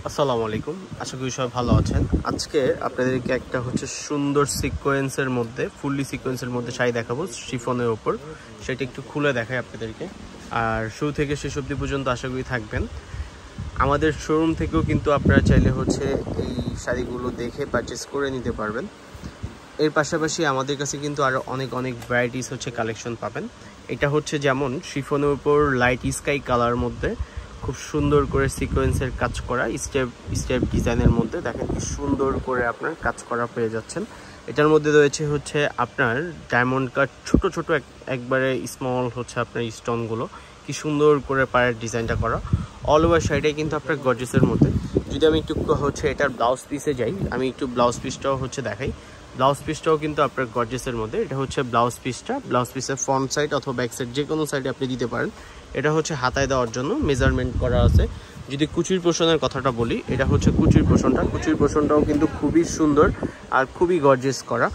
আসসালামু আলাইকুম, আশা করি সবাই ভালো আছেন। আজকে আপনাদেরকে একটা সুন্দর সিকোয়েন্সের মধ্যে ফুললি সিকোয়েন্সের মধ্যে শাড়ি দেখাবো শিফনের উপর। সেটা একটু খুলে দেখাই আপনাদেরকে, আর শুরু থেকে শেষ অবধি পর্যন্ত আশা করি থাকবেন। আমাদের শোরুম থেকেও কিন্তু আপনারা চাইলে এই শাড়িগুলো দেখে পারচেস করে নিতে পারবেন। এর পাশাপাশি আমাদের কাছে কিন্তু আরও অনেক ভ্যারাইটিস কালেকশন পাবেন। এটা যেমন শিফনের উপর লাইট স্কাই কালার মধ্যে খুব সুন্দর করে সিকোয়েন্সের কাজ করা স্টেপ স্টেপ ডিজাইনের মধ্যে দেখেন কি সুন্দর করে আপনার কাজ করা পেয়ে যাচ্ছেন। এটার মধ্যে রয়েছে আপনার ডায়মন্ড কাট ছোট ছোট একবারে স্মল আপনার স্টোনগুলো কি সুন্দর করে পায়ের ডিজাইনটা করা। অল ওভার শাড়িটাই কিন্তু আপনার গর্জিয়াসের মধ্যে। যদি আমি একটু এটার ব্লাউজ পিসে যাই, আমি একটু ব্লাউজ পিসটাও দেখাই। ব্লাউজ পিসটাও কিন্তু আপনার গর্জিয়াসের মধ্যে। এটা ব্লাউজ পিসটা, ব্লাউজ পিসের ফ্রন্ট সাইড অথবা ব্যাক সাইড যে কোনো সাইডে আপনি দিতে পারেন। এটা হাতায় দেওয়ার জন্য মেজারমেন্ট করা আছে। যদি কুচির পোষণের কথাটা বলি, এটা কুচির পোষণটা, কুচির পোষণটাও কিন্তু খুবই সুন্দর আর খুবই গর্জিয়াস করা।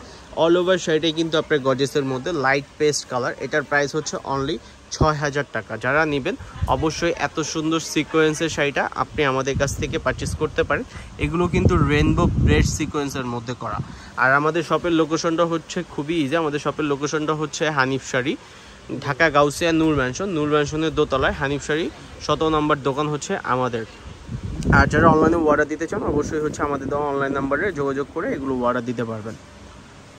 অল ওভার শাড়িটাই কিন্তু আপনার গর্জিয়াসের মধ্যে লাইট পেস্ট কালার। এটার প্রাইস অনলি ৬,০০০ টাকা। যারা নেবেন অবশ্যই এত সুন্দর সিকোয়েন্সের শাড়িটা আপনি আমাদের কাছ থেকে পারচেস করতে পারেন। এগুলো কিন্তু রেইনবো ব্রেড সিকোয়েন্সের মধ্যে করা। আর আমাদের শপের লোকেশনটা খুবই ইজি। আমাদের শপের লোকেশনটা হানিফ শাড়ি, ঢাকা গাউসিয়া নূর ম্যানশনের দোতলায় হানিফ শাড়ি ১৭ নম্বর দোকান আমাদের। আর যারা অনলাইনে অর্ডার দিতে চান অবশ্যই আমাদের দেওয়া অনলাইন নাম্বারে যোগাযোগ করে এগুলো অর্ডার দিতে পারবেন।